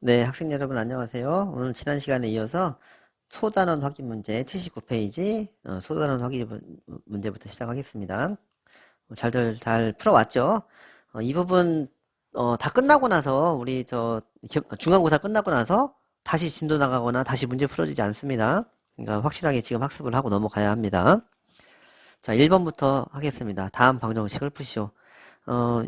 네, 학생 여러분 안녕하세요. 오늘 지난 시간에 이어서 소단원 확인 문제 79페이지 소단원 확인 문제부터 시작하겠습니다. 잘 풀어왔죠? 이 부분 다 끝나고 나서 우리 중간고사 끝나고 나서 다시 진도 나가거나 다시 문제 풀어지지 않습니다. 그러니까 확실하게 지금 학습을 하고 넘어가야 합니다. 자, 1번부터 하겠습니다. 다음 방정식을 푸시오.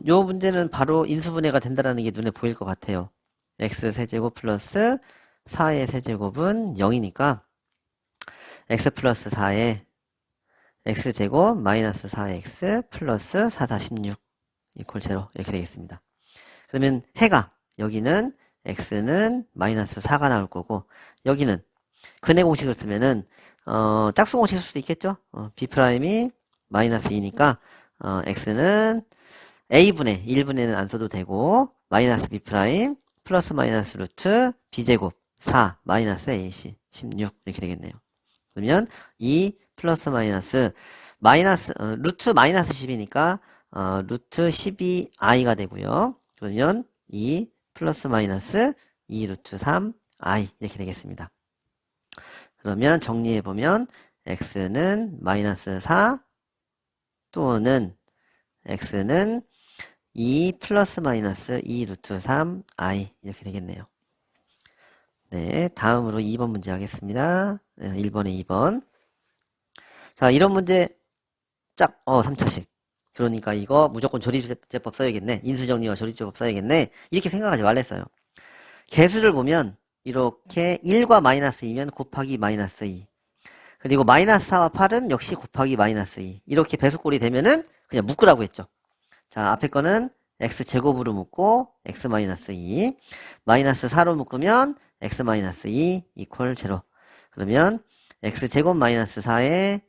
요 문제는 바로 인수분해가 된다는 게 눈에 보일 것 같아요. x세제곱 플러스 4의 세제곱은 0이니까 x 플러스 4의 x제곱 마이너스 4x 플러스 4-6 이퀄 0 이렇게 되겠습니다. 그러면 해가 여기는 x는 마이너스 4가 나올 거고 여기는 근해 공식을 쓰면은 짝수 공식 쓸 수도 있겠죠. b'이 마이너스 2니까 x는 a분의 1분의는 안 써도 되고 마이너스 b' 플러스 마이너스 루트 b제곱 4 마이너스 ac 16 이렇게 되겠네요. 그러면 2 플러스 마이너스 루트 마이너스 10이니까 루트 12i가 되고요. 그러면 2 플러스 마이너스 2 루트 3i 이렇게 되겠습니다. 그러면 정리해보면 x는 마이너스 4 또는 x는 2 플러스 마이너스 2 루트 3i 이렇게 되겠네요. 네, 다음으로 2번 문제 하겠습니다. 1번에 2번. 자, 이런 문제 3차식. 그러니까 이거 무조건 조립제법 써야겠네. 인수정리와 조립제법 써야겠네. 이렇게 생각하지 말랬어요. 개수를 보면 이렇게 1과 마이너스 2면 곱하기 마이너스 2. 그리고 마이너스 4와 8은 역시 곱하기 마이너스 2. 이렇게 배수꼴이 되면은 그냥 묶으라고 했죠. 자, 앞에 거는 x제곱으로 묶고 x-2 마이너스 4로 묶으면 x-2 이퀄 0. 그러면 x제곱 마이너스 4에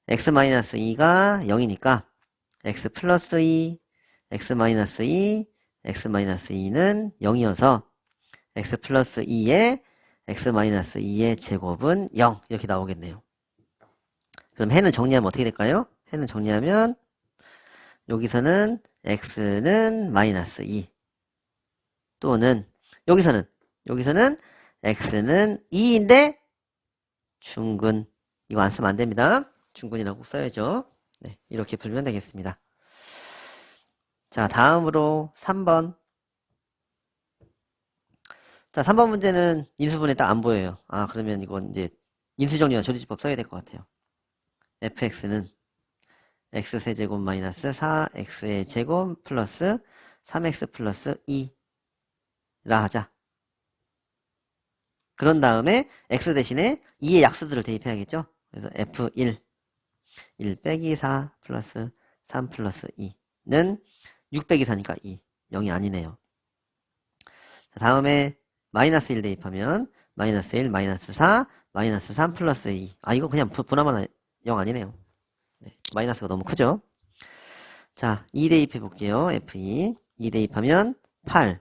x-2가 0이니까 x 플러스 2 x-2 x-2는 0이어서 x 플러스 2에 x-2의 제곱은 0 이렇게 나오겠네요. 그럼 해는 정리하면 어떻게 될까요? 해는 정리하면 여기서는 x는 마이너스 2 또는 여기서는 x는 2인데 중근 이거 안 쓰면 안 됩니다. 중근이라고 써야죠. 네, 이렇게 풀면 되겠습니다. 자, 다음으로 3번. 자, 3번 문제는 인수분해 딱 안 보여요. 그러면 이건 이제 인수정리와 조립법 써야 될 것 같아요. fx는 x세제곱 마이너스 4x의 제곱 플러스 3x 플러스 2라 하자. 그런 다음에 x 대신에 2의 약수들을 대입해야겠죠. 그래서 f1 1 빼기 4 플러스 3 플러스 2는 6 빼기 4니까 2 0이 아니네요. 다음에 마이너스 1 대입하면 마이너스 1 마이너스 4 마이너스 3 플러스 2 이거 그냥 분함만 0 아니네요. 네, 마이너스가 너무 크죠. 자, 2 대입해 볼게요. F2 2 대입하면 8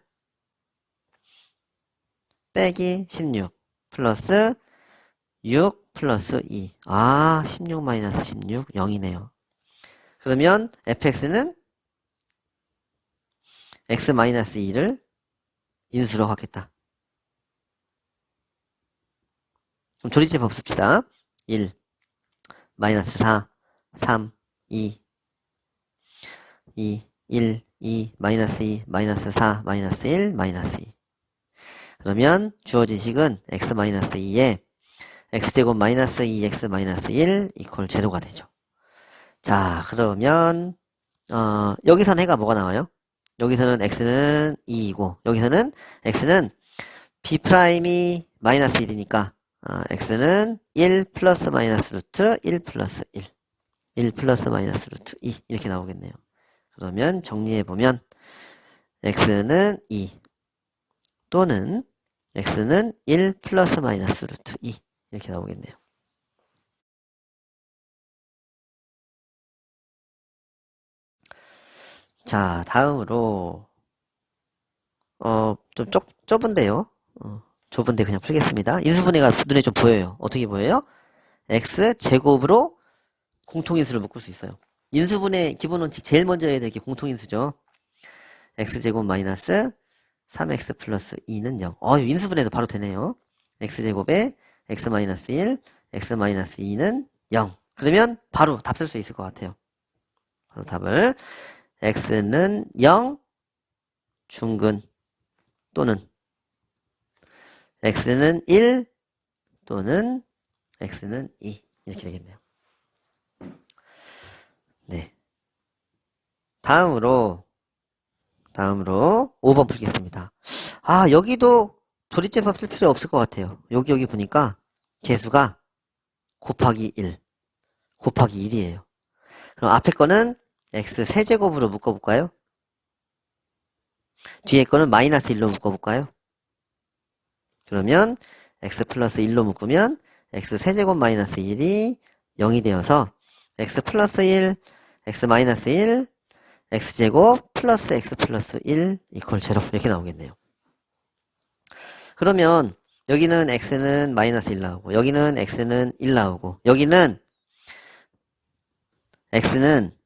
빼기 16 플러스 6 플러스 2 16 마이너스 16 0이네요. 그러면 fx는 x 마이너스 2를 인수로 하겠다. 그럼 조립제법 씁시다. 1 마이너스 4 3 2 1 2 마이너스 2 마이너스 4 마이너스 1 마이너스 2 그러면 주어진 식은 x 마이너스 2에 x제곱 마이너스 2x 마이너스 1 이퀄 0가 되죠. 자, 그러면 여기서는 해가 뭐가 나와요? 여기서는 x는 2이고 여기서는 x는 b'이 마이너스 1이니까 x는 1 플러스 마이너스 루트 1 플러스 1 플러스 마이너스 루트 2 이렇게 나오겠네요. 그러면 정리해보면 x는 2 또는 x는 1 플러스 마이너스 루트 2 이렇게 나오겠네요. 자, 다음으로 좀 좁은데요. 좁은데 그냥 풀겠습니다. 인수분해가 눈에 좀 보여요. 어떻게 보여요? x 제곱으로 공통인수를 묶을 수 있어요. 인수분해 기본 원칙 제일 먼저 해야 될 게 공통인수죠. x제곱 마이너스 3x 플러스 2는 0. 인수분해도 바로 되네요. x제곱에 x 마이너스 1, x 마이너스 2는 0. 그러면 바로 답 쓸 수 있을 것 같아요. 바로 답을 x는 0 중근 또는 x는 1 또는 x는 2 이렇게 되겠네요. 네. 다음으로 5번 풀겠습니다. 여기도 조리제법 쓸 필요 없을 것 같아요. 여기 보니까 개수가 곱하기 1 곱하기 1이에요. 그럼 앞에 거는 x 세제곱으로 묶어볼까요? 뒤에 거는 마이너스 1로 묶어볼까요? 그러면 x 플러스 1로 묶으면 x 세제곱 마이너스 1이 0이 되어서 x 플러스 1, x 마이너스 1, x제곱 플러스 x 플러스 1 이퀄 0 이렇게 나오겠네요. 그러면 여기는 x는 마이너스 1 나오고 여기는 x는 1 나오고 여기는 x는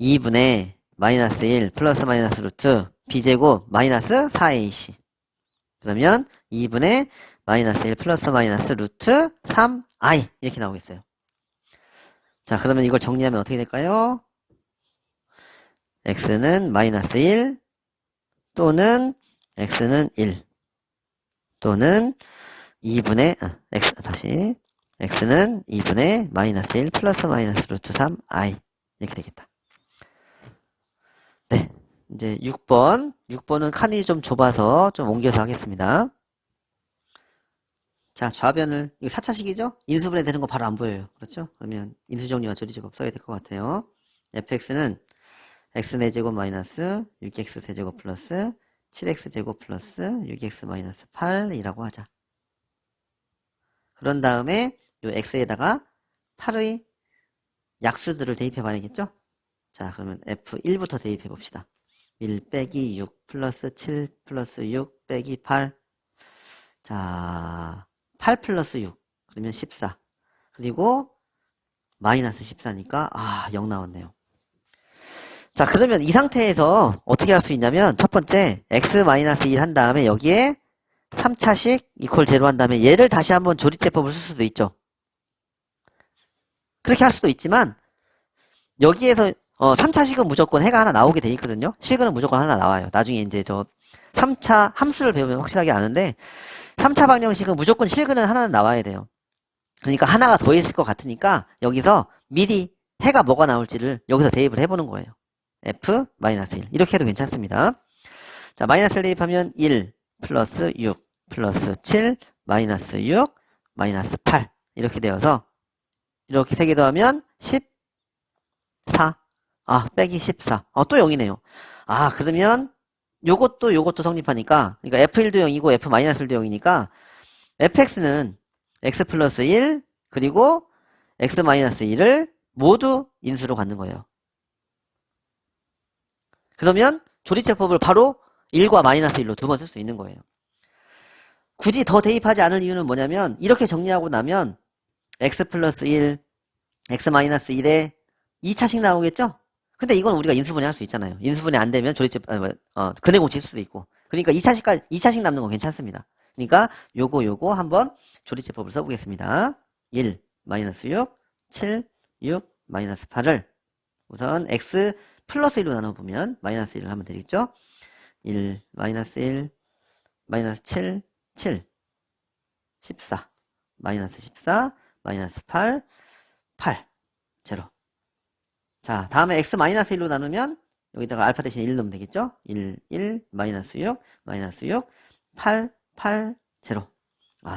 2분의 마이너스 1 플러스 마이너스 루트 b제곱 마이너스 4ac 그러면 2분의 마이너스 1 플러스 마이너스 루트 3i 이렇게 나오겠어요. 자, 그러면 이걸 정리하면 어떻게 될까요? x는 마이너스 1 또는 x는 1 또는 2분의 x는 2분의 마이너스 1 플러스 마이너스 루트 3i 이렇게 되겠다. 네, 이제 6번은 칸이 좀 좁아서 좀 옮겨서 하겠습니다. 자, 좌변을 이거 4차식이죠? 인수분해 되는 거 바로 안 보여요. 그렇죠? 그러면 인수정리와 조리제곱 써야 될 것 같아요. fx는 x 4제곱 마이너스 6x 세제곱 플러스 7x 제곱 플러스 6x 마이너스 8이라고 하자. 그런 다음에 요 x에다가 8의 약수들을 대입해 봐야겠죠? 자, 그러면 f1부터 대입해 봅시다. 1 빼기 6 플러스 7 플러스 6 빼기 8. 자, 8 플러스 6. 그러면 14. 그리고 마이너스 14니까 0 나왔네요. 자, 그러면 이 상태에서 어떻게 할 수 있냐면 첫 번째 x-1 한 다음에 여기에 3차식 이퀄 0 한 다음에 얘를 다시 한번 조립제법을 쓸 수도 있죠. 그렇게 할 수도 있지만 여기에서 3차식은 무조건 해가 하나 나오게 돼 있거든요. 실근은 무조건 하나 나와요. 나중에 이제 저 3차 함수를 배우면 확실하게 아는데 3차 방정식은 무조건 실근은 하나는 나와야 돼요. 그러니까 하나가 더 있을 것 같으니까 여기서 미리 해가 뭐가 나올지를 여기서 대입을 해보는 거예요. f-1 이렇게 해도 괜찮습니다. 자, 마이너스를 대입하면 1 플러스 6 플러스 7 마이너스 6 마이너스 8 이렇게 되어서 이렇게 3개 더하면 14 빼기 14 또 0이네요. 그러면 요것도 성립하니까 그러니까 f1도 0이고 f-1도 0이니까 fx는 x 플러스 1 그리고 x 마이너스 1을 모두 인수로 갖는 거예요. 그러면 조리제법을 바로 1과 마이너스 1로 두 번 쓸 수 있는 거예요. 굳이 더 대입하지 않을 이유는 뭐냐면 이렇게 정리하고 나면 x 플러스 1, x 마이너스 1에 2차식 나오겠죠? 근데 이건 우리가 인수분해 할 수 있잖아요. 인수분해 안 되면 조리제법, 근해공식 쓸 수도 있고. 그러니까 2차식 남는 건 괜찮습니다. 그러니까 요거 한번 조리제법을 써보겠습니다. 1, 마이너스 6, 7, 6, 마이너스 8을 우선 x 플러스 1로 나눠보면 마이너스 1을 하면 되겠죠? 1, 마이너스 1, 마이너스 7, 7, 14, 마이너스 14, 마이너스 8, 8, 제로. 자, 다음에 x 마이너스 1로 나누면 여기다가 알파 대신 1 넣으면 되겠죠? 1, 1, 마이너스 6, 마이너스 6, 8, 8, 제로.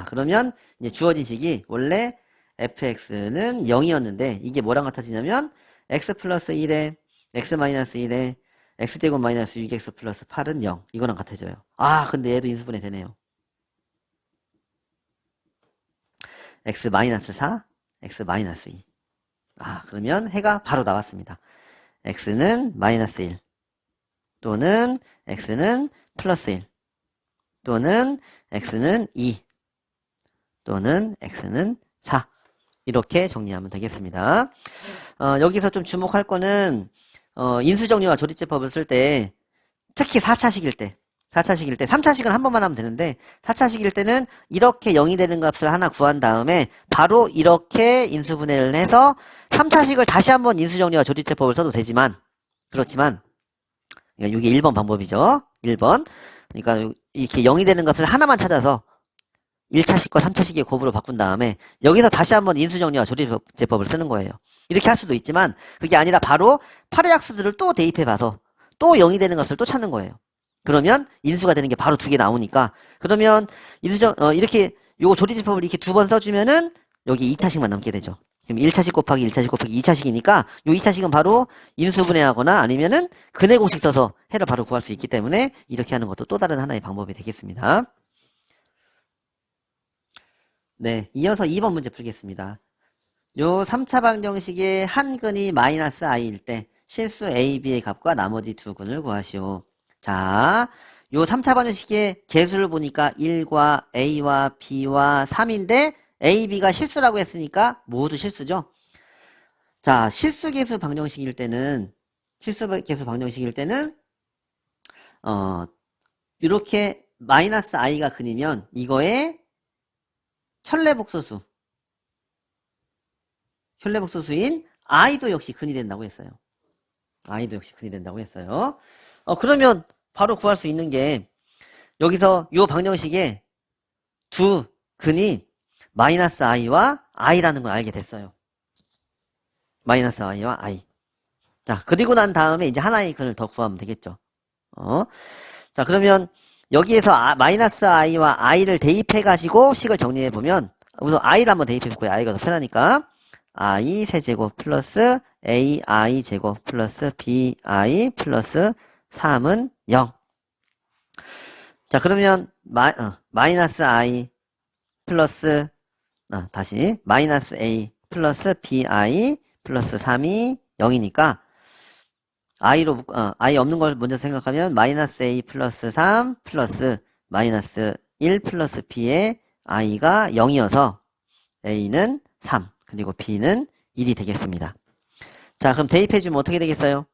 그러면 이제 주어진 식이 원래 fx는 0이었는데 이게 뭐랑 같아지냐면 x 플러스 1에 x 마이너스 1에 x제곱 마이너스 6x 플러스 8은 0 이거랑 같아져요. 근데 얘도 인수분해 되네요. x 마이너스 4 x 마이너스 2 그러면 해가 바로 나왔습니다. x는 마이너스 1 또는 x는 플러스 1 또는 x는 2 또는 x는 4 이렇게 정리하면 되겠습니다. 여기서 좀 주목할 거는 인수정리와 조립제법을 쓸 때 특히 4차식일 때 4차식일 때, 3차식은 한 번만 하면 되는데 4차식일 때는 이렇게 0이 되는 값을 하나 구한 다음에 바로 이렇게 인수분해를 해서 3차식을 다시 한번 인수정리와 조립제법을 써도 되지만 그렇지만 그러니까 이게 1번 방법이죠. 1번. 그러니까 이렇게 0이 되는 값을 하나만 찾아서 1차식과 3차식의 곱으로 바꾼 다음에 여기서 다시 한번 인수정리와 조립제법을 쓰는 거예요. 이렇게 할 수도 있지만 그게 아니라 바로 8의 약수들을 또 대입해봐서 또 0이 되는 값을 또 찾는 거예요. 그러면 인수가 되는 게 바로 두 개 나오니까 그러면 이렇게 요 조립제법을 이렇게 두 번 써주면은 여기 2차식만 남게 되죠. 그럼 1차식 곱하기 1차식 곱하기 2차식이니까 요 2차식은 바로 인수분해하거나 아니면은 근해공식 써서 해를 바로 구할 수 있기 때문에 이렇게 하는 것도 또 다른 하나의 방법이 되겠습니다. 네, 이어서 2번 문제 풀겠습니다. 요 3차 방정식의 한 근이 마이너스 i일 때 실수 a, b의 값과 나머지 두 근을 구하시오. 자, 요 3차 방정식의 개수를 보니까 1과 a와 b와 3인데 a, b가 실수라고 했으니까 모두 실수죠. 자, 실수계수 방정식일 때는 이렇게 마이너스 i가 근이면 이거에 혈내복소수인 i도 역시 근이 된다고 했어요. 그러면 바로 구할 수 있는 게 여기서 요 방정식에 두 근이 마이너스 i와 i라는 걸 알게 됐어요. 마이너스 i와 i. 자, 그리고 난 다음에 이제 하나의 근을 더 구하면 되겠죠. 자, 그러면 여기에서 마이너스 i와 i를 대입해가지고 식을 정리해보면 우선 i를 한번 대입해볼게요. i가 더 편하니까. i 세제곱 플러스 ai 제곱 플러스 bi 플러스 3은 0. 자, 그러면 마이너스 i 플러스 다시 마이너스 a 플러스 bi 플러스 3이 0이니까 i 없는 걸 먼저 생각하면 마이너스 a 플러스 3 플러스 마이너스 1 플러스 b의 i가 0이어서 a는 3 그리고 b는 1이 되겠습니다. 자, 그럼 대입해주면 어떻게 되겠어요?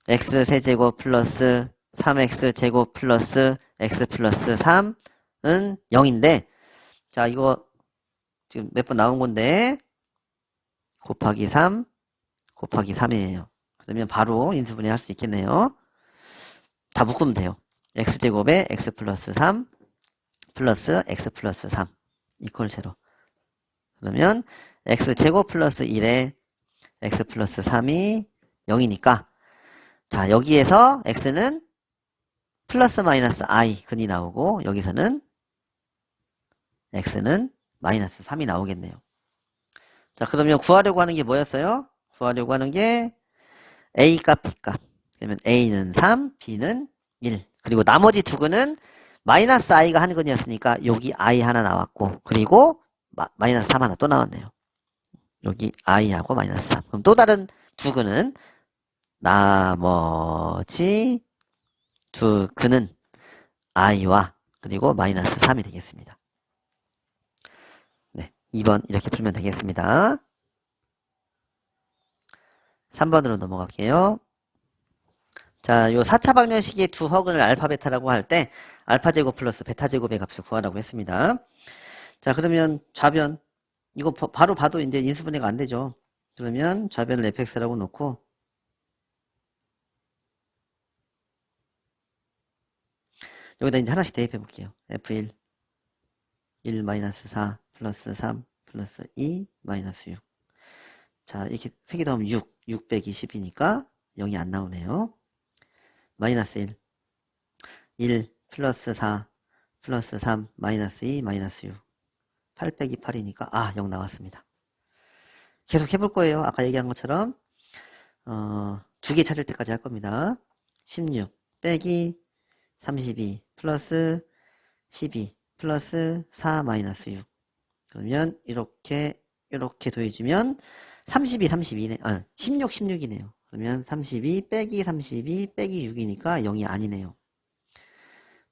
x 세제곱 플러스 3x 제곱 플러스 x 플러스 3은 0인데 자, 이거 지금 몇 번 나온 건데 곱하기 3 곱하기 3이에요. 그러면 바로 인수분해 할 수 있겠네요. 다 묶으면 돼요. x제곱에 x 플러스 3 플러스 x 플러스 3 이퀄 제로. 그러면 x제곱 플러스 1에 x 플러스 3이 0이니까 자, 여기에서 x는 플러스 마이너스 i 근이 나오고 여기서는 x는 마이너스 3이 나오겠네요. 자, 그러면 구하려고 하는 게 뭐였어요? 구하려고 하는 게 a값, b값. 그러면 a는 3, b는 1. 그리고 나머지 두 근은 마이너스 i가 한 근이었으니까 여기 i 하나 나왔고 그리고 마이너스 3 하나 또 나왔네요. 여기 i하고 마이너스 3. 그럼 또 다른 두 근은 나머지 두 근은 i와 그리고 마이너스 3이 되겠습니다. 네, 2번 이렇게 풀면 되겠습니다. 3번으로 넘어갈게요. 자, 요 4차 방정식의 두 허근을 알파 베타라고 할 때 알파 제곱 플러스 베타 제곱의 값을 구하라고 했습니다. 자, 그러면 좌변 이거 바로 봐도 이제 인수분해가 안 되죠. 그러면 좌변을 fx라고 놓고 여기다 이제 하나씩 대입해 볼게요. f1 1 마이너스 4 플러스 3 플러스 2 마이너스 6. 자, 이렇게 세 개 더하면 620이니까 0이 안 나오네요. 마이너스 1 플러스 4 플러스 3 마이너스 2 마이너스 6 8 빼기 8이니까 0 나왔습니다. 계속 해볼 거예요. 아까 얘기한 것처럼 두 개 찾을 때까지 할 겁니다. 16 빼기 32 플러스 12 플러스 4 마이너스 6. 그러면 이렇게 더해주면 32 32네. 16 16이네요. 그러면 32 빼기 32 빼기 6이니까 0이 아니네요.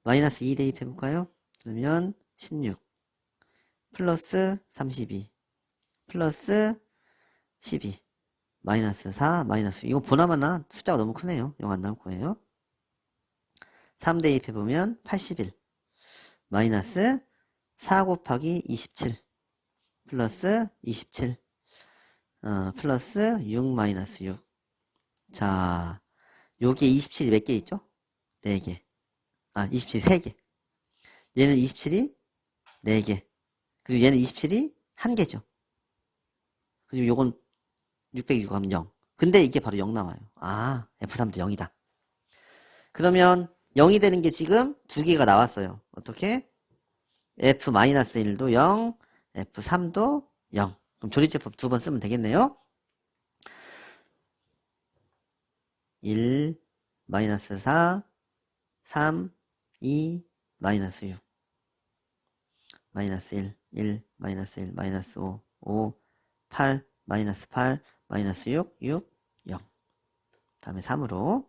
마이너스 2 대입해볼까요? 그러면 16 플러스 32 플러스 12 마이너스 4 마이너스 이거 보나마나 숫자가 너무 크네요. 0 안 나올 거예요. 3 대입해보면 81 마이너스 4 곱하기 27 플러스 27 플러스 6 마이너스 6. 자, 요게 27이 몇 개 있죠? 4개. 27이 3개. 얘는 27이 4개. 그리고 얘는 27이 1개죠. 그리고 요건 606 하면 0. 근데 이게 바로 0 나와요. F3도 0이다. 그러면 0이 되는 게 지금 2개가 나왔어요. 어떻게? F-1도 0, F3도 0. 그럼 조립제법 2번 쓰면 되겠네요. 1, 마이너스 4, 3, 2, 마이너스 6. 마이너스 1, 마이너스 1, 마이너스 5, 5, 8, 마이너스 8, 마이너스 6, 6, 0. 다음에 3으로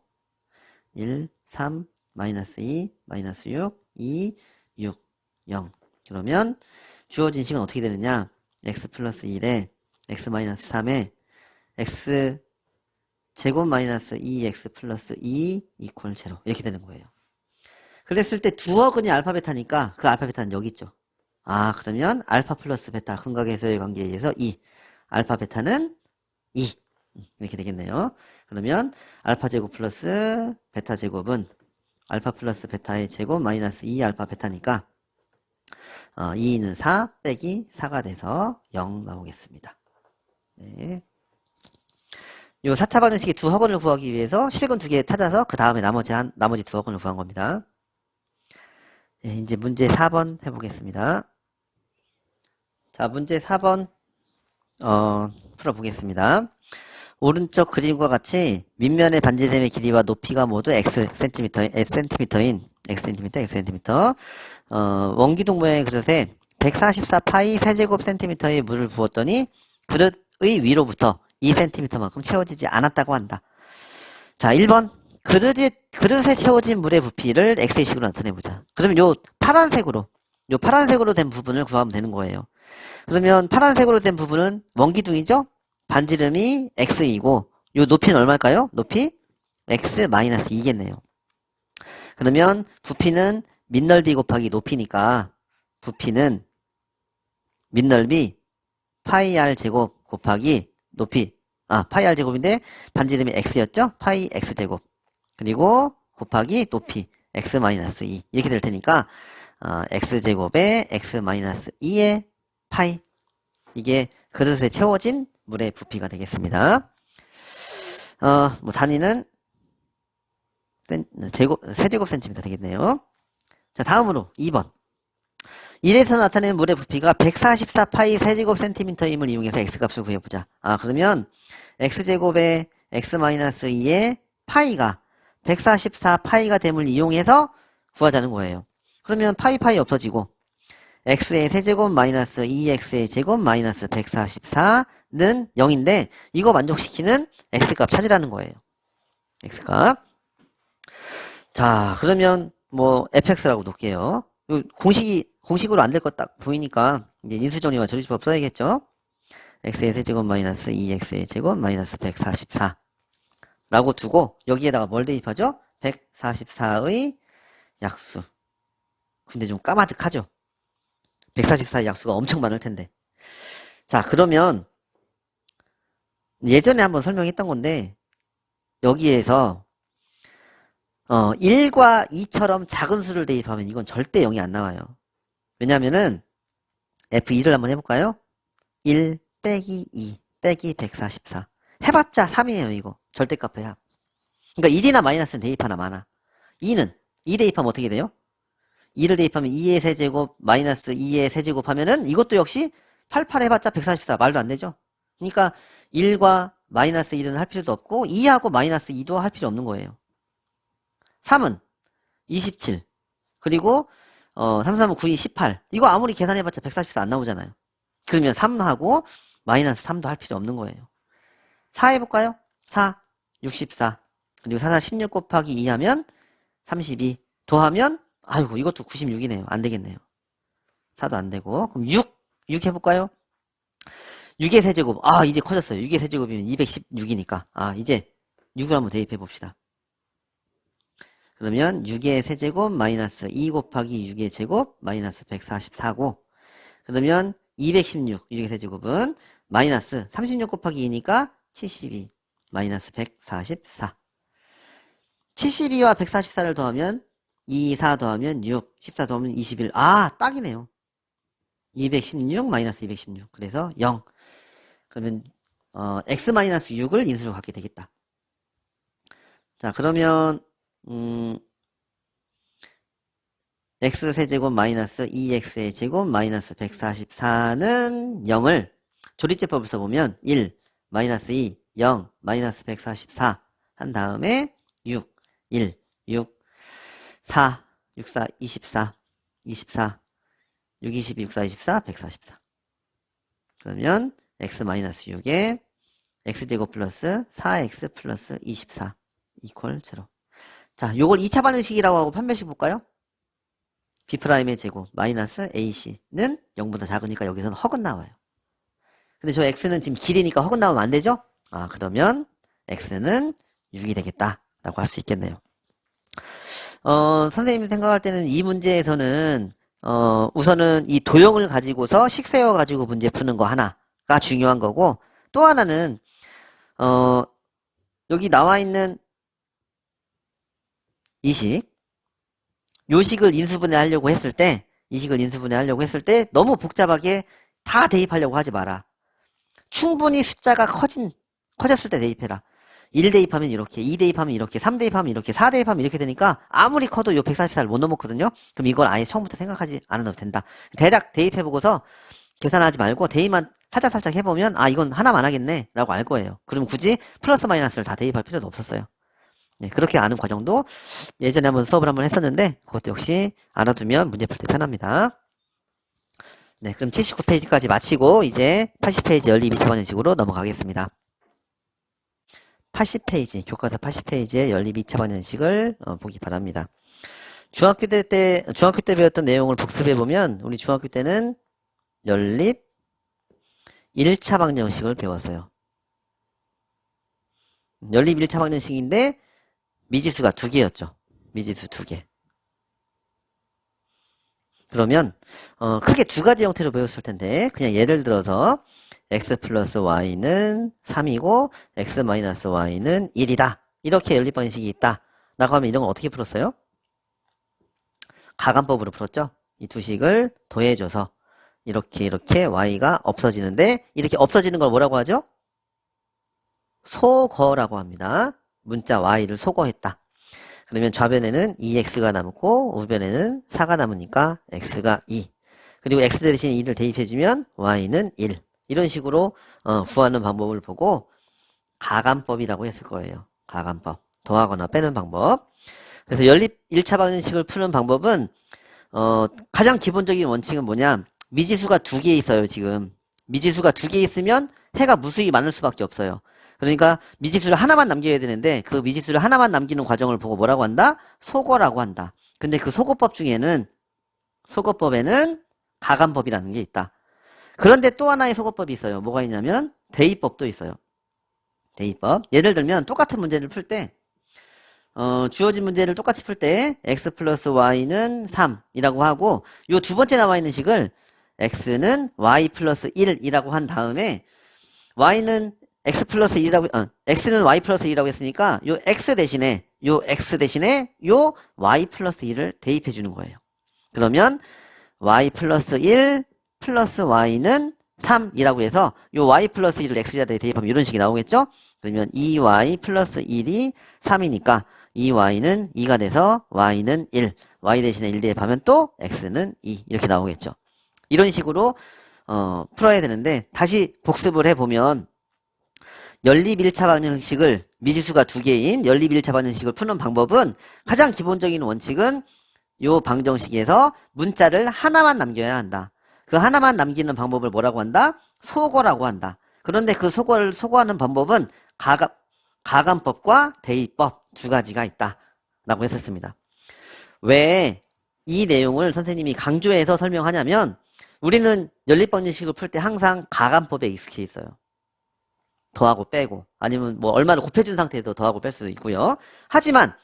1, 3, 마이너스 2, 마이너스 6, 2, 6, 0. 그러면 주어진 식은 어떻게 되느냐? x 플러스 1에 x 마이너스 3에 x 제곱 마이너스 2x 플러스 2 이퀄 제로 이렇게 되는 거예요. 그랬을 때 두어근이 알파 베타니까 그 알파 베타는 여기 있죠. 그러면 알파 플러스 베타 근각에서의 관계에 의해서 2 알파 베타는 2 이렇게 되겠네요. 그러면 알파 제곱 플러스 베타 제곱은 알파 플러스 베타의 제곱 마이너스 2 알파 베타니까 2는 4 빼기 4가 돼서 0 나오겠습니다. 네. 요 4차 방정식의 두 허근을 구하기 위해서 실근 2개 찾아서 그 다음에 나머지 두 허근을 구한 겁니다. 네, 이제 문제 4번 해보겠습니다. 자, 문제 4번 풀어보겠습니다. 오른쪽 그림과 같이 밑면의 반지름의 길이와 높이가 모두 x 센티미터 원기둥 모양의 그릇에 144 파이 세제곱 센티미터의 물을 부었더니 그릇의 위로부터 2cm만큼 채워지지 않았다고 한다. 자, 1번 그릇에 채워진 물의 부피를 x의 식으로 나타내보자. 그러면 요 파란색으로 된 부분을 구하면 되는 거예요. 그러면 파란색으로 된 부분은 원기둥이죠? 반지름이 x이고 요 높이는 얼마일까요? 높이 x-2겠네요. 그러면 부피는 밑넓이 곱하기 높이니까 부피는 밑넓이 파이 r 제곱 곱하기 높이 파이 r 제곱인데 반지름이 x였죠? 파이 x 제곱 그리고 곱하기 높이 x-2 이렇게 될 테니까 x 제곱에 x-2의 파이 이게 그릇에 채워진 물의 부피가 되겠습니다. 단위는 세제곱 센티미터 되겠네요. 자, 다음으로 2번. 1에서 나타내는 물의 부피가 144 파이 세제곱 센티미터임을 이용해서 x값을 구해보자. 그러면 x제곱에 x-2의 파이가 144 파이가 됨을 이용해서 구하자는 거예요. 그러면 파이 없어지고 x의 세제곱 마이너스 2x의 제곱 마이너스 144는 0인데 이거 만족시키는 x값 찾으라는 거예요. x값. 자, 그러면 fx라고 놓을게요. 공식으로 안 될 것 딱 보이니까 이제 인수정리와 조립법 써야겠죠. x의 세제곱 마이너스 2x의 제곱 마이너스 144 라고 두고 여기에다가 뭘 대입하죠? 144의 약수. 근데 좀 까마득하죠? 144의 약수가 엄청 많을 텐데. 자, 그러면 예전에 한번 설명했던 건데 여기에서 1과 2처럼 작은 수를 대입하면 이건 절대 0이 안 나와요. 왜냐면은 F2를 한번 해볼까요? 1 빼기 2 빼기 144 해봤자 3이에요 이거 절대값 해야. 그러니까 1이나 마이너스는 대입하나 많아. 2는 2 대입하면 어떻게 돼요? 2를 대입하면 2의 세제곱 마이너스 2의 세제곱 하면은 이것도 역시 88 해봤자 144 말도 안 되죠. 그러니까 1과 마이너스 1은 할 필요도 없고 2하고 마이너스 2도 할 필요 없는 거예요. 3은 27 그리고 3, 3은 9, 2, 18 이거 아무리 계산해봤자 144 안 나오잖아요. 그러면 3하고 마이너스 3도 할 필요 없는 거예요. 4 해볼까요? 4, 64 그리고 4, 4, 16 곱하기 2 하면 32 더하면 아이고 이것도 96이네요. 안 되겠네요. 4도 안 되고 그럼 6 해볼까요? 6의 세제곱 이제 커졌어요. 6의 세제곱이면 216이니까 이제 6을 한번 대입해 봅시다. 그러면 6의 세제곱 마이너스 2 곱하기 6의 제곱 마이너스 144고, 그러면 216, 6의 세제곱은 마이너스 36 곱하기 2니까 72 마이너스 144. 72와 144를 더하면 2, 4 더하면 6, 14 더하면 21. 아, 딱이네요. 216 마이너스 216. 그래서 0. 그러면 x 마이너스 6을 인수로 갖게 되겠다. 자, 그러면 x 세제곱 마이너스 2x의 제곱 마이너스 144는 0을 조립제법을 써보면 1 마이너스 2 0 마이너스 144 한 다음에 6 1 6 4 6 4 24 24 6 22 6 4 24 144. 그러면 x 마이너스 6에 x제곱 플러스 4x 플러스 24 이퀄 0. 자, 요걸 2차 반응식이라고 하고 판별식 볼까요? b'의 제곱 마이너스 ac는 0보다 작으니까 여기서는 허근 나와요. 근데 저 x는 지금 길이니까 허근 나오면 안 되죠? 아, 그러면 x는 6이 되겠다 라고 할 수 있겠네요. 선생님이 생각할 때는 이 문제에서는 우선은 이 도형을 가지고서 식 세워 가지고 문제 푸는 거 하나가 중요한 거고, 또 하나는 여기 나와 있는 이 식, 요 식을 인수분해 하려고 했을 때, 이 식을 인수분해 하려고 했을 때 너무 복잡하게 다 대입하려고 하지 마라. 충분히 숫자가 커졌을 때 대입해라. 1 대입하면 이렇게, 2 대입하면 이렇게, 3 대입하면 이렇게, 4 대입하면 이렇게 되니까 아무리 커도 요 144를 못 넘었거든요. 그럼 이걸 아예 처음부터 생각하지 않아도 된다. 대략 대입해보고서 계산하지 말고 대입만 살짝살짝 해보면 아, 이건 하나만 하겠네 라고 알 거예요. 그럼 굳이 플러스 마이너스를 다 대입할 필요도 없었어요. 네, 그렇게 아는 과정도 예전에 한번 수업을 한번 했었는데 그것도 역시 알아두면 문제 풀 때 편합니다. 네, 그럼 79페이지까지 마치고 이제 80페이지 연립 2차 방정식으로 넘어가겠습니다. 80페이지, 교과서 80페이지의 연립 2차 방정식을 보기 바랍니다. 중학교 때 배웠던 내용을 복습해보면 우리 중학교 때는 연립 1차 방정식을 배웠어요. 연립 1차 방정식인데 미지수가 2개였죠. 미지수 2개. 그러면 크게 두 가지 형태로 배웠을 텐데 그냥 예를 들어서 x 플러스 y는 3이고 x 마이너스 y는 1이다. 이렇게 연립 방식이 있다. 라고 하면 이런 건 어떻게 풀었어요? 가감법으로 풀었죠. 이 두 식을 더해줘서 이렇게 y가 없어지는데 이렇게 없어지는 걸 뭐라고 하죠? 소거라고 합니다. 문자 y를 소거했다. 그러면 좌변에는 2x가 남고 우변에는 4가 남으니까 x가 2. 그리고 x 대신 2를 대입해주면 y는 1. 이런 식으로 구하는 방법을 보고 가감법이라고 했을 거예요. 가감법. 더하거나 빼는 방법. 그래서 연립 1차 방정식을 푸는 방법은 가장 기본적인 원칙은 뭐냐? 미지수가 2개 있어요, 지금. 미지수가 2개 있으면 해가 무수히 많을 수밖에 없어요. 그러니까 미지수를 하나만 남겨야 되는데 그 미지수를 하나만 남기는 과정을 보고 뭐라고 한다? 소거라고 한다. 근데 그 소거법 중에는 소거법에는 가감법이라는 게 있다. 그런데 또 하나의 소거법이 있어요. 뭐가 있냐면 대입법도 있어요. 대입법. 예를 들면 똑같은 문제를 풀 때 주어진 문제를 똑같이 풀 때 x 플러스 y는 3이라고 하고 요 두 번째 나와 있는 식을 x는 y 플러스 1이라고 한 다음에 y는 x 플러스 1이라고 x는 y 플러스 1이라고 했으니까 요 x 대신에 요 y 플러스 1을 대입해 주는 거예요. 그러면 y 플러스 1 플러스 y는 3이라고 해서 요 y 플러스 1을 x 자리에 대입하면 이런 식이 나오겠죠? 그러면 2y 플러스 1이 3이니까 2y는 2가 돼서 y는 1. y 대신에 1 대입하면 또 x는 2. 이렇게 나오겠죠. 이런 식으로 풀어야 되는데 다시 복습을 해보면 연립 1차 방정식을 미지수가 2개인 연립 1차 방정식을 푸는 방법은 가장 기본적인 원칙은 요 방정식에서 문자를 하나만 남겨야 한다. 그 하나만 남기는 방법을 뭐라고 한다? 소거라고 한다. 그런데 그 소거를 소거하는 방법은 가감법과 대입법 두 가지가 있다. 라고 했었습니다. 왜 이 내용을 선생님이 강조해서 설명하냐면 우리는 연립 방정식을 풀 때 항상 가감법에 익숙해 있어요. 더하고 빼고 아니면 뭐 얼마를 곱해준 상태에서 더하고 뺄 수도 있고요. 하지만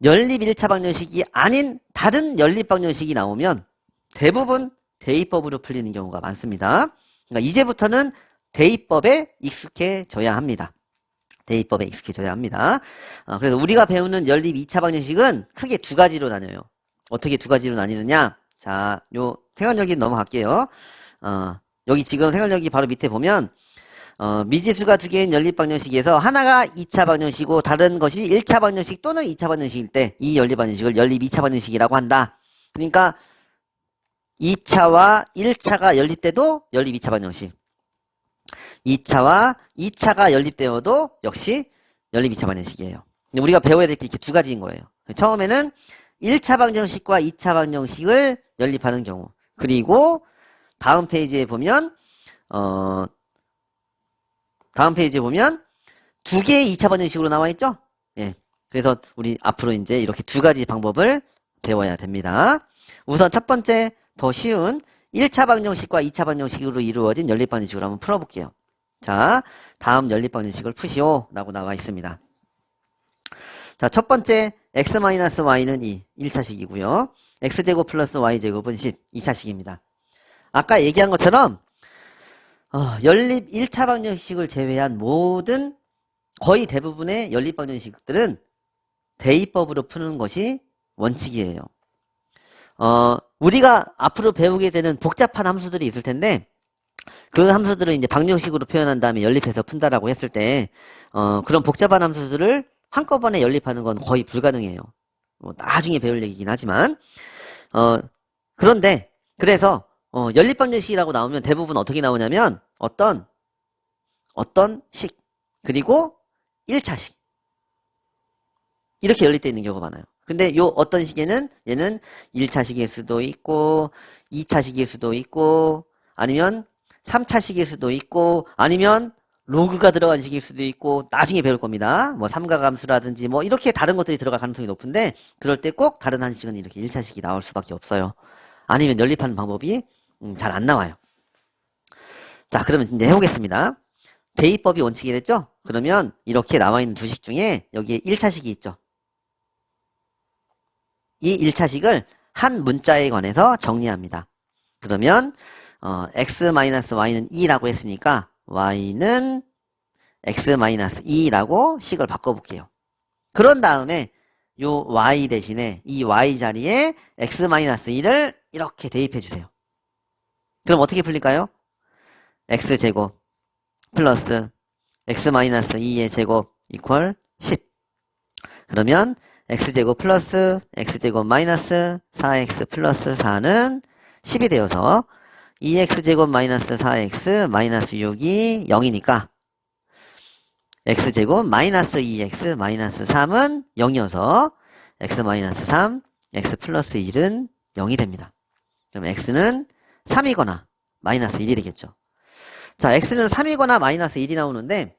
연립 1차 방정식이 아닌 다른 연립 방정식이 나오면 대부분 대입법으로 풀리는 경우가 많습니다. 그러니까 이제부터는 대입법에 익숙해져야 합니다. 대입법에 익숙해져야 합니다. 그래서 우리가 배우는 연립 2차 방정식은 크게 두 가지로 나뉘어요. 어떻게 두 가지로 나뉘느냐? 자, 요 생활력이 넘어갈게요. 여기 지금 생활력이 바로 밑에 보면 미지수가 두 개인 연립 방정식에서 하나가 2차 방정식이고 다른 것이 1차 방정식 또는 2차 방정식일 때 이 연립 방정식을 연립 2차 방정식이라고 한다. 그러니까 2차와 1차가 연립돼도 연립 2차 방정식. 2차와 2차가 연립되어도 역시 연립 2차 방정식이에요. 우리가 배워야 될 게 이렇게 두 가지인 거예요. 처음에는 1차 방정식과 2차 방정식을 연립하는 경우. 그리고 다음 페이지에 보면 두 개의 2차 방정식으로 나와 있죠? 예. 그래서 우리 앞으로 이제 이렇게 두 가지 방법을 배워야 됩니다. 우선 첫 번째 더 쉬운 1차 방정식과 2차 방정식으로 이루어진 연립 방정식을 한번 풀어볼게요. 자, 다음 연립 방정식을 푸시오 라고 나와 있습니다. 자, 첫 번째 x-y는 2, 1차식이고요. x제곱 플러스 y제곱은 10, 2차식입니다. 아까 얘기한 것처럼 연립 1차 방정식을 제외한 모든 거의 대부분의 연립 방정식들은 대입법으로 푸는 것이 원칙이에요. 우리가 앞으로 배우게 되는 복잡한 함수들이 있을 텐데 그 함수들을 이제 방정식으로 표현한 다음에 연립해서 푼다라고 했을 때 그런 복잡한 함수들을 한꺼번에 연립하는 건 거의 불가능해요. 나중에 배울 얘기긴 하지만 그런데 그래서 연립 방정식이라고 나오면 대부분 어떻게 나오냐면 어떤 식 그리고 1차식 이렇게 연립되어 있는 경우가 많아요. 근데 요 어떤 식에는 얘는 1차식일 수도 있고 2차식일 수도 있고 아니면 3차식일 수도 있고 아니면 로그가 들어간 식일 수도 있고 나중에 배울 겁니다. 뭐 삼각함수라든지 뭐 이렇게 다른 것들이 들어갈 가능성이 높은데 그럴 때 꼭 다른 한 식은 이렇게 1차식이 나올 수밖에 없어요. 아니면 연립하는 방법이 잘 안 나와요. 자, 그러면 이제 해보겠습니다. 대입법이 원칙이 됐죠? 그러면 이렇게 나와 있는 두 식 중에 여기에 1차식이 있죠. 이 1차식을 한 문자에 관해서 정리합니다. 그러면 x-y는 2라고 했으니까 y는 x-2라고 식을 바꿔볼게요. 그런 다음에 요 y 대신에 이 y 자리에 x-2를 이렇게 대입해주세요. 그럼 어떻게 풀릴까요? x제곱 플러스 x-2의 제곱 이퀄 10. 그러면 x제곱 플러스 x제곱 마이너스 4x 플러스 4는 10이 되어서 2x제곱 마이너스 4x 마이너스 6이 0이니까 x제곱 마이너스 2x 마이너스 3은 0이어서 x 마이너스 3, x 플러스 1은 0이 됩니다. 그럼 x는 3이거나 마이너스 1이 되겠죠. 자, x는 3이거나 마이너스 1이 나오는데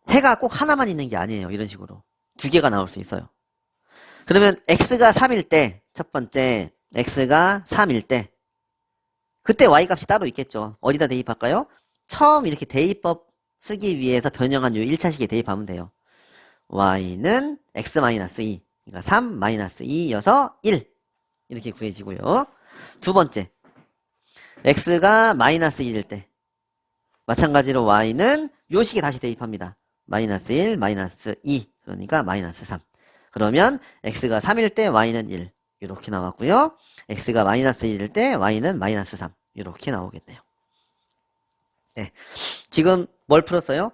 해가 꼭 하나만 있는 게 아니에요. 이런 식으로. 두 개가 나올 수 있어요. 그러면 x가 3일 때, 첫 번째 x가 3일 때 그때 y 값이 따로 있겠죠. 어디다 대입할까요? 처음 이렇게 대입법 쓰기 위해서 변형한 요 1차식에 대입하면 돼요. y는 x-2, 그러니까 3-2여서 1 이렇게 구해지고요. 두 번째 x가 마이너스 1일 때 마찬가지로 y는 요 식에 다시 대입합니다. 마이너스 1, 마이너스 2 그러니까 마이너스 3. 그러면 x가 3일 때 y는 1 이렇게 나왔고요. x가 마이너스 1일 때 y는 마이너스 3 이렇게 나오겠네요. 네, 지금 뭘 풀었어요?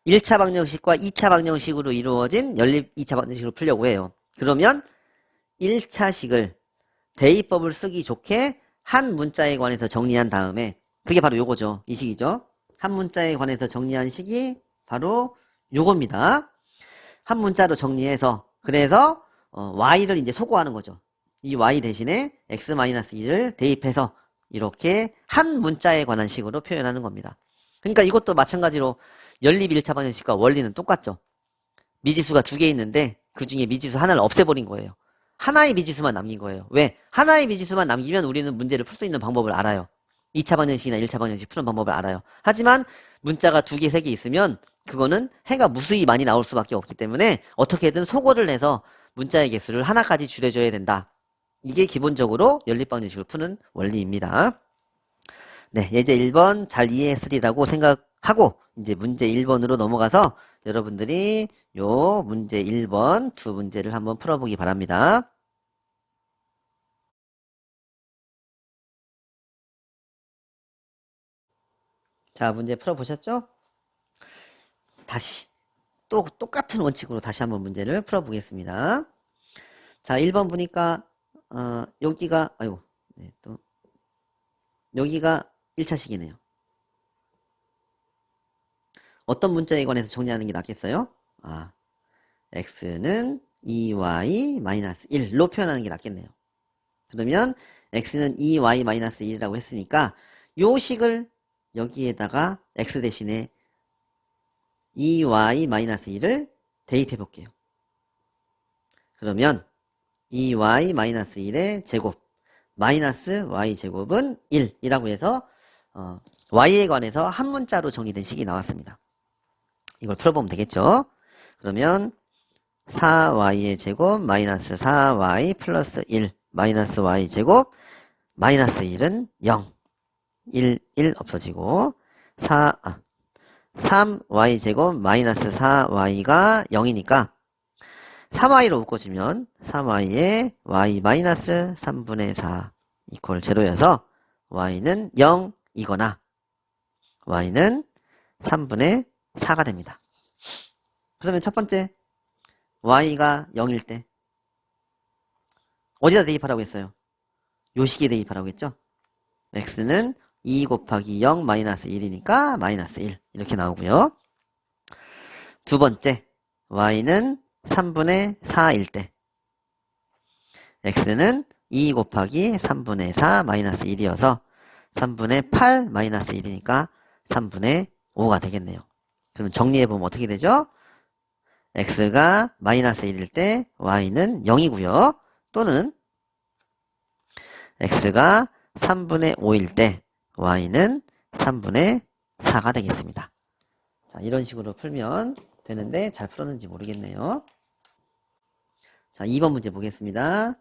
1차 방정식과 2차 방정식으로 이루어진 연립 2차 방정식으로 풀려고 해요. 그러면 1차식을 대입법을 쓰기 좋게 한 문자에 관해서 정리한 다음에 그게 바로 요거죠. 이 식이죠. 한 문자에 관해서 정리한 식이 바로 요겁니다. 한 문자로 정리해서 그래서 y를 이제 소거하는 거죠. 이 y 대신에 x-2를 대입해서 이렇게 한 문자에 관한 식으로 표현하는 겁니다. 그러니까 이것도 마찬가지로 연립 1차 방정식과 원리는 똑같죠. 미지수가 두 개 있는데 그 중에 미지수 하나를 없애버린 거예요. 하나의 미지수만 남긴 거예요. 왜? 하나의 미지수만 남기면 우리는 문제를 풀 수 있는 방법을 알아요. 2차 방정식이나 1차 방정식 푸는 방법을 알아요. 하지만 문자가 2개, 3개 있으면 그거는 해가 무수히 많이 나올 수밖에 없기 때문에 어떻게든 소거를 해서 문자의 개수를 하나까지 줄여줘야 된다. 이게 기본적으로 연립방정식을 푸는 원리입니다. 네, 예제 1번 잘 이해했으리라고 생각하고 이제 문제 1번으로 넘어가서 여러분들이 요 문제 1번 두 문제를 한번 풀어보기 바랍니다. 자, 문제 풀어보셨죠? 다시 또 똑같은 원칙으로 다시 한번 문제를 풀어보겠습니다. 자, 1번 보니까 여기가 아이고 네, 또 여기가 1차식이네요. 어떤 문자에 관해서 정리하는 게 낫겠어요? x는 2y-1로 표현하는 게 낫겠네요. 그러면 x는 2y-1이라고 했으니까 요 식을 여기에다가 x 대신에 2y-1을 대입해 볼게요. 그러면 2y-1의 제곱 마이너스 y제곱은 1이라고 해서 y에 관해서 한 문자로 정리된 식이 나왔습니다. 이걸 풀어보면 되겠죠. 그러면 4y의 제곱 마이너스 4y 플러스 1 마이너스 y제곱 마이너스 1은 0 1 없어지고 3y제곱 마이너스 4y가 0이니까 3y로 묶어주면 3y에 y 마이너스 3분의 4 이퀄 제로여서 y는 0이거나 y는 3분의 4가 됩니다. 그러면 첫 번째 y가 0일 때 어디다 대입하라고 했어요? 요 식에 대입하라고 했죠? x는 2 곱하기 0 마이너스 1이니까 마이너스 1 이렇게 나오고요. 두 번째 y는 3분의 4일 때 x는 2 곱하기 3분의 4 마이너스 1이어서 3분의 8 마이너스 1이니까 3분의 5가 되겠네요. 그럼 정리해보면 어떻게 되죠? x가 마이너스 1일 때 y는 0이고요. 또는 x가 3분의 5일 때 y는 3분의 4가 되겠습니다. 자, 이런 식으로 풀면 되는데 잘 풀었는지 모르겠네요. 자, 2번 문제 보겠습니다.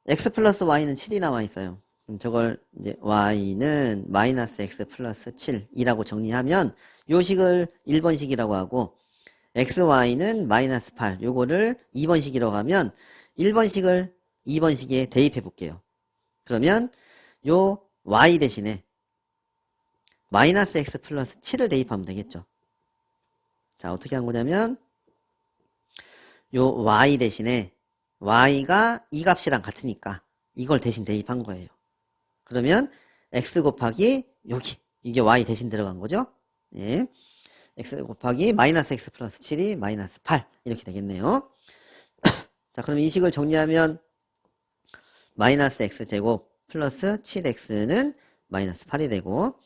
x 플러스 y는 7이 나와 있어요. 그럼 저걸 이제 y는 마이너스 x 플러스 7이라고 정리하면 요 식을 1번식이라고 하고 xy는 마이너스 8 요거를 2번식이라고 하면 1번식을 2번식에 대입해 볼게요. 그러면 요 y 대신에 마이너스 x 플러스 7을 대입하면 되겠죠. 자, 어떻게 한 거냐면 요 y 대신에 y가 이 값이랑 같으니까 이걸 대신 대입한 거예요. 그러면 x 곱하기 여기 이게 y 대신 들어간 거죠. 예. x 곱하기 마이너스 x 플러스 7이 마이너스 8 이렇게 되겠네요. 자, 그럼 이 식을 정리하면 마이너스 x제곱 플러스 7x는 마이너스 8이 되고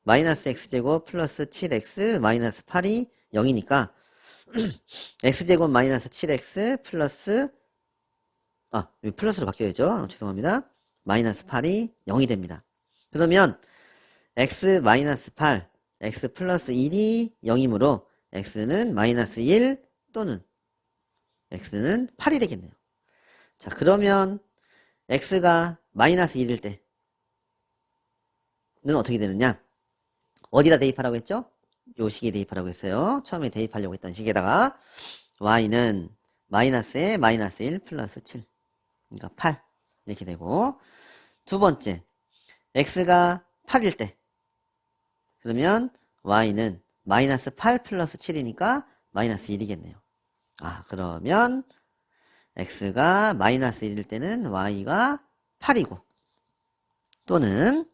마이너스 x제곱 플러스 7x 마이너스 8이 0이니까 x제곱 마이너스 7x 플러스 여기 플러스로 바뀌어야죠. 죄송합니다. 마이너스 8이 0이 됩니다. 그러면 x 마이너스 8 x 플러스 1이 0이므로 x는 마이너스 1 또는 x는 8이 되겠네요. 자, 그러면 x가 마이너스 1일 때는 어떻게 되느냐? 어디다 대입하라고 했죠? 요 식에 대입하라고 했어요. 처음에 대입하려고 했던 식에다가 y는 마이너스에 마이너스 1 플러스 7 그러니까 8 이렇게 되고 두 번째 x가 8일 때 그러면 y는 마이너스 8 플러스 7이니까 마이너스 1이겠네요. 그러면 x가 마이너스 1일 때는 y가 8이고 또는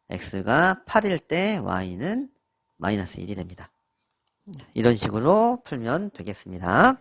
x가 8일 때 y는 마이너스 1이 됩니다. 이런 식으로 풀면 되겠습니다.